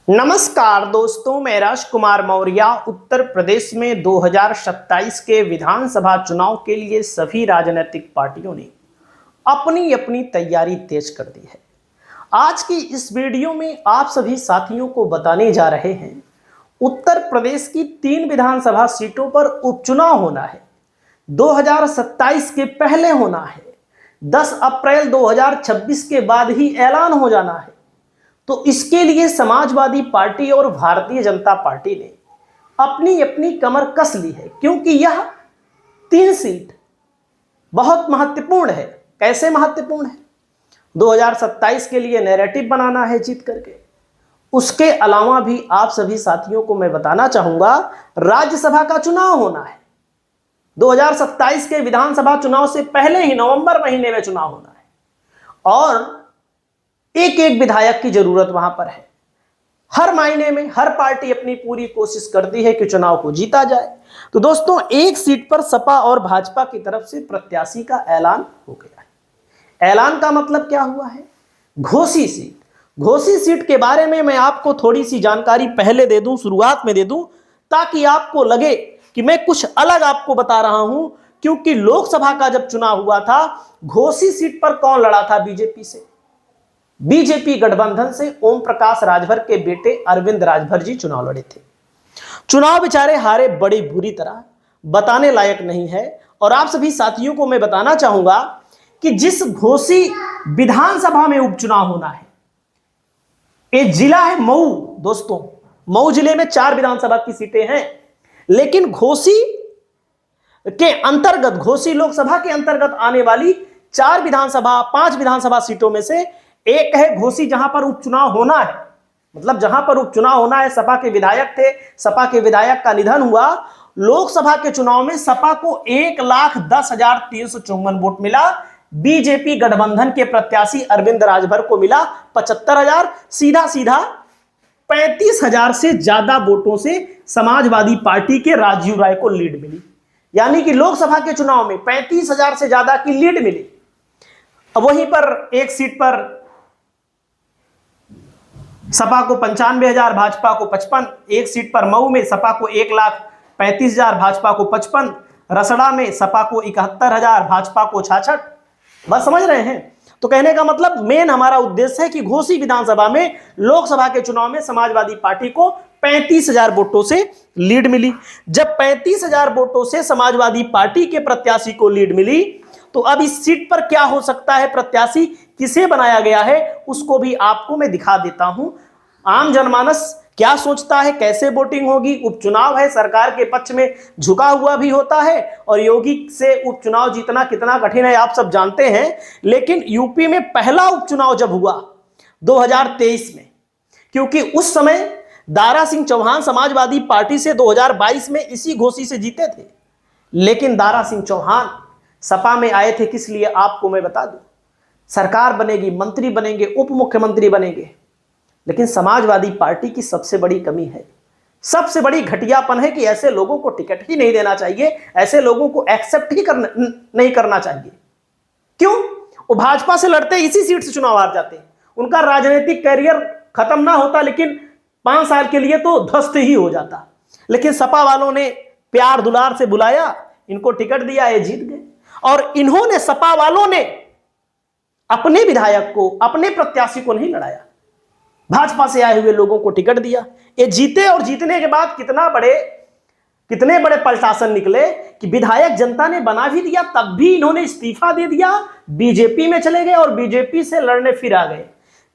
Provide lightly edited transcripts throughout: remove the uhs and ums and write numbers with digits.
नमस्कार दोस्तों, मैं राजकुमार मौर्य। उत्तर प्रदेश में 2027 के विधानसभा चुनाव के लिए सभी राजनीतिक पार्टियों ने अपनी अपनी तैयारी तेज कर दी है। आज की इस वीडियो में आप सभी साथियों को बताने जा रहे हैं उत्तर प्रदेश की 3 विधानसभा सीटों पर उपचुनाव होना है। 2027 के पहले होना है। 10 अप्रैल 2026 के बाद ही ऐलान हो जाना है। तो इसके लिए समाजवादी पार्टी और भारतीय जनता पार्टी ने अपनी अपनी कमर कस ली है, क्योंकि यह 3 सीट बहुत महत्वपूर्ण है। कैसे महत्वपूर्ण है? 2027 के लिए नैरेटिव बनाना है जीत करके। उसके अलावा भी आप सभी साथियों को मैं बताना चाहूंगा, राज्यसभा का चुनाव होना है। 2027 के विधानसभा चुनाव से पहले ही नवंबर महीने में चुनाव होना है और एक एक विधायक की जरूरत वहां पर है। हर मायने में हर पार्टी अपनी पूरी कोशिश करती है कि चुनाव को जीता जाए। तो दोस्तों, एक सीट पर सपा और भाजपा की तरफ से प्रत्याशी का ऐलान हो गया है। ऐलान का मतलब क्या हुआ है? घोसी सीट। घोसी सीट के बारे में मैं आपको थोड़ी सी जानकारी पहले दे दूं, शुरुआत में दे दूं, ताकि आपको लगे कि मैं कुछ अलग आपको बता रहा हूं। क्योंकि लोकसभा का जब चुनाव हुआ था, घोसी सीट पर कौन लड़ा था? बीजेपी से। बीजेपी गठबंधन से ओम प्रकाश राजभर के बेटे अरविंद राजभर जी चुनाव लड़े थे। चुनाव बेचारे हारे बड़ी बुरी तरह, बताने लायक नहीं है। और आप सभी साथियों को मैं बताना चाहूंगा कि जिस घोसी विधानसभा में उपचुनाव होना है, ये जिला है मऊ। दोस्तों, मऊ जिले में 4 विधानसभा की सीटें हैं, लेकिन घोसी के अंतर्गत, घोसी लोकसभा के अंतर्गत आने वाली 5 विधानसभा सीटों में से एक है घोसी, जहां पर उपचुनाव होना है। मतलब जहां पर उपचुनाव होना है। सपा के विधायक थे, सपा के विधायक का निधन हुआ। लोकसभा के चुनाव में सपा को 1,10,354 वोट मिला। बीजेपी गठबंधन के प्रत्याशी अरविंद राजभर को मिला 75,000। सीधा सीधा 35,000 से ज्यादा वोटों से समाजवादी पार्टी के राजीव राय को लीड मिली। यानी कि लोकसभा के चुनाव में 35,000 से ज्यादा की लीड मिली। अब वहीं पर एक सीट पर सपा को 95,000, भाजपा को 55। एक सीट पर मऊ में सपा को 1,35,000, भाजपा को 55। रसड़ा में सपा को 71,000, भाजपा को 66। बस समझ रहे हैं? तो कहने का मतलब, मेन हमारा उद्देश्य है कि घोसी विधानसभा में लोकसभा के चुनाव में समाजवादी पार्टी को 35,000 वोटों से लीड मिली। जब 35,000 वोटों से समाजवादी पार्टी के प्रत्याशी को लीड मिली, तो अब इस सीट पर क्या हो सकता है, प्रत्याशी किसे बनाया गया है, उसको भी आपको मैं दिखा देता हूं। आम जनमानस क्या सोचता है, कैसे वोटिंग होगी। उपचुनाव है, सरकार के पक्ष में झुका हुआ भी होता है, और योगी से उपचुनाव जीतना कितना कठिन है आप सब जानते हैं। लेकिन यूपी में पहला उपचुनाव जब हुआ 2023 में, क्योंकि उस समय दारा सिंह चौहान समाजवादी पार्टी से 2022 में इसी घोसी से जीते थे। लेकिन दारा सिंह चौहान सपा में आए थे किस लिए, आपको मैं बता दूं। सरकार बनेगी, मंत्री बनेंगे, उप मुख्यमंत्री बनेंगे। लेकिन समाजवादी पार्टी की सबसे बड़ी कमी है, सबसे बड़ी घटियापन है कि ऐसे लोगों को टिकट ही नहीं देना चाहिए, ऐसे लोगों को एक्सेप्ट ही नहीं करना चाहिए। क्यों? वो भाजपा से लड़ते इसी सीट से चुनाव हार जाते। उनका राजनीतिक कैरियर खत्म ना होता, लेकिन 5 साल के लिए तो ध्वस्त ही हो जाता। लेकिन सपा वालों ने प्यार दुलार से बुलाया, इनको टिकट दिया, ये जीत गए। और इन्होंने, सपा वालों ने, अपने विधायक को, अपने प्रत्याशी को नहीं लड़ाया, भाजपा से आए हुए लोगों को टिकट दिया, ये जीते। और जीतने के बाद कितने बड़े पलटासन निकले कि विधायक जनता ने बना भी दिया, तब भी इन्होंने इस्तीफा दे दिया, बीजेपी में चले गए और बीजेपी से लड़ने फिर आ गए।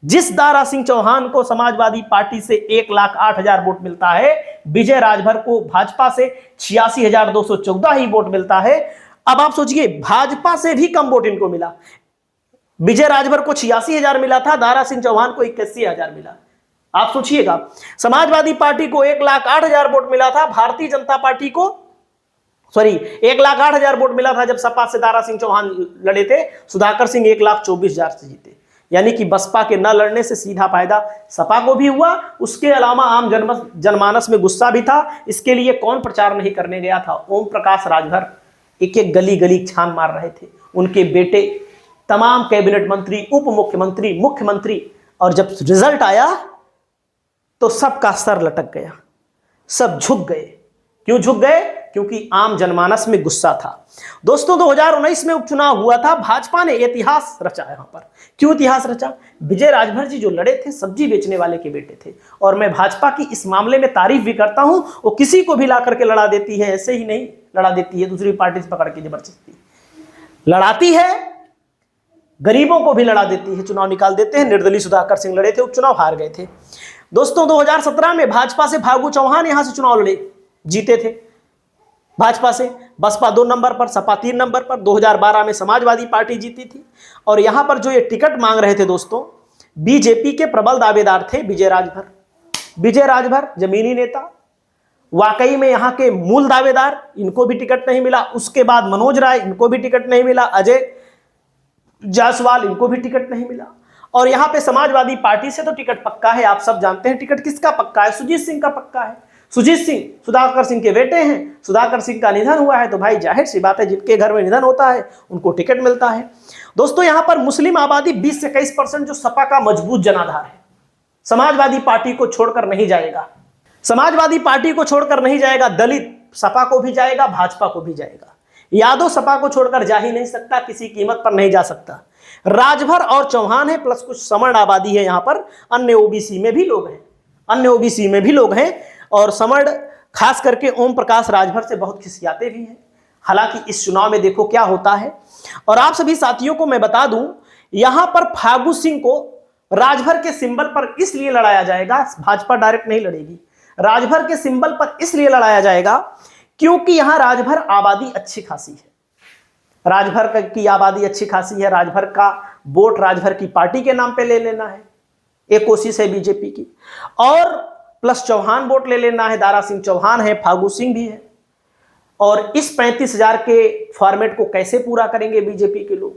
जिस दारा सिंह चौहान को समाजवादी पार्टी से 1,08,000 वोट मिलता है, विजय राजभर को भाजपा से 86,214 ही वोट मिलता है। अब आप सोचिए, भाजपा से भी कम वोट इनको मिला। विजय राजभर को 86,000 मिला था, दारा सिंह चौहान को 81,000 मिला। आप सोचिएगा, समाजवादी पार्टी को 1,08,000 वोट मिला था, भारतीय जनता पार्टी को 1,08,000 वोट मिला था जब सपा से दारा सिंह चौहान लड़े थे। सुधाकर सिंह 1,24,000 से जीते। यानी कि बसपा के न लड़ने से सीधा फायदा सपा को भी हुआ। उसके अलावा आम जनमानस में गुस्सा भी था। इसके लिए कौन प्रचार नहीं करने गया था? ओम प्रकाश राजभर एक एक गली गली छान मार रहे थे। उनके बेटे, तमाम कैबिनेट मंत्री, उप मुख्यमंत्री, मुख्यमंत्री। और जब रिजल्ट आया तो सबका सर लटक गया, सब झुक गए। क्यों झुक गए? क्योंकि आम जनमानस में गुस्सा था। दोस्तों 2019 में उपचुनाव हुआ था, भाजपा ने इतिहास रचा यहां पर। क्यों इतिहास रचा? विजय राजभर जी जो लड़े थे, सब्जी बेचने वाले के बेटे थे। और मैं भाजपा की इस मामले में तारीफ भी करता हूं, वो किसी को भी ला करके लड़ा देती है, ऐसे ही नहीं लड़ा देती है दूसरी पार्टी से पकड़ के जबरदस्ती लड़ाती है, गरीबों को भी लड़ा देती है, चुनाव निकाल देते हैं। निर्दलीय सुधाकर सिंह लड़े थे, उपचुनाव हार गए थे। दोस्तों 2017 में भाजपा से फागू चौहान यहां से चुनाव लड़े, जीते थे भाजपा से। बसपा 2 नंबर पर, सपा 3 नंबर पर। 2012 में समाजवादी पार्टी जीती थी। और यहां पर जो ये टिकट मांग रहे थे दोस्तों, बीजेपी के प्रबल दावेदार थे विजय राजभर। विजय राजभर जमीनी नेता, वाकई में यहां के मूल दावेदार, इनको भी टिकट नहीं मिला। उसके बाद मनोज राय, इनको भी टिकट नहीं मिला। अजय जायसवाल, इनको भी टिकट नहीं मिला। और यहां पे समाजवादी पार्टी से तो टिकट पक्का है, आप सब जानते हैं टिकट किसका पक्का है? सुजीत सिंह का पक्का है। सुजीत सिंह सुधाकर सिंह के बेटे हैं। सुधाकर सिंह का निधन हुआ है तो भाई जाहिर सी बात है, जिनके घर में निधन होता है उनको टिकट मिलता है। दोस्तों यहां पर मुस्लिम आबादी 20 से 21% जो सपा का मजबूत जनाधार है, समाजवादी पार्टी को छोड़कर नहीं जाएगा। समाजवादी पार्टी को छोड़कर नहीं जाएगा। दलित सपा को भी जाएगा, भाजपा को भी जाएगा। यादव सपा को छोड़कर जा ही नहीं सकता, किसी कीमत पर नहीं जा सकता। राजभर और चौहान है, प्लस कुछ समर्ण आबादी है यहां पर। अन्य ओबीसी में भी लोग हैं, अन्य ओबीसी में भी लोग हैं। और समर्ण खास करके ओम प्रकाश राजभर से बहुत खिसियाते भी हैं। हालांकि इस चुनाव में देखो क्या होता है। और आप सभी साथियों को मैं बता दूं, यहां पर फागू सिंह को राजभर के सिंबल पर इसलिए लड़ाया जाएगा, भाजपा डायरेक्ट नहीं लड़ेगी, राजभर के सिंबल पर इसलिए लड़ाया जाएगा क्योंकि यहां राजभर आबादी अच्छी खासी है। राजभर की आबादी अच्छी खासी है। राजभर का वोट राजभर की पार्टी के नाम पे ले लेना है, एक कोशिश है बीजेपी की। और प्लस चौहान वोट ले लेना है, दारा सिंह चौहान है, फागू सिंह भी है। और इस 35,000 के फॉर्मेट को कैसे पूरा करेंगे बीजेपी के लोग,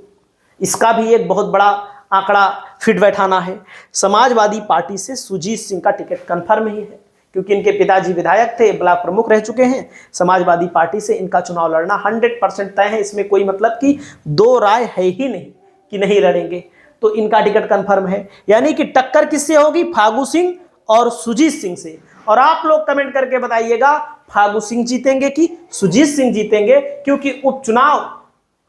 इसका भी एक बहुत बड़ा आंकड़ा फिट बैठाना है। समाजवादी पार्टी से सुजीत सिंह का टिकट कंफर्म ही है, क्योंकि इनके पिताजी विधायक थे, ब्लॉक प्रमुख रह चुके हैं। समाजवादी पार्टी से इनका चुनाव लड़ना 100% तय है। इसमें कोई मतलब की दो राय है ही नहीं कि नहीं लड़ेंगे। तो इनका टिकट कंफर्म है, यानी कि टक्कर किससे होगी? फागू सिंह और सुजीत सिंह से। और आप लोग कमेंट करके बताइएगा फागू सिंह जीतेंगे कि सुजीत सिंह जीतेंगे, क्योंकि उपचुनाव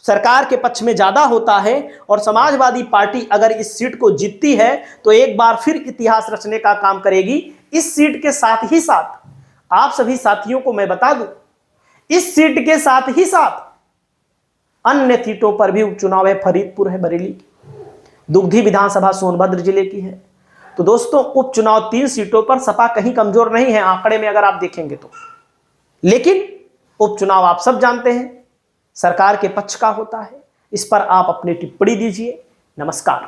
सरकार के पक्ष में ज्यादा होता है। और समाजवादी पार्टी अगर इस सीट को जीतती है तो एक बार फिर इतिहास रचने का काम करेगी। इस सीट के साथ ही साथ आप सभी साथियों को मैं बता दूं, इस सीट के साथ ही साथ अन्य सीटों पर भी उपचुनाव है। फरीदपुर है बरेली की, दुग्धी विधानसभा सोनभद्र जिले की है। तो दोस्तों उपचुनाव 3 सीटों पर सपा कहीं कमजोर नहीं है आंकड़े में अगर आप देखेंगे तो। लेकिन उपचुनाव आप सब जानते हैं सरकार के पक्ष का होता है। इस पर आप अपनी टिप्पणी दीजिए। नमस्कार।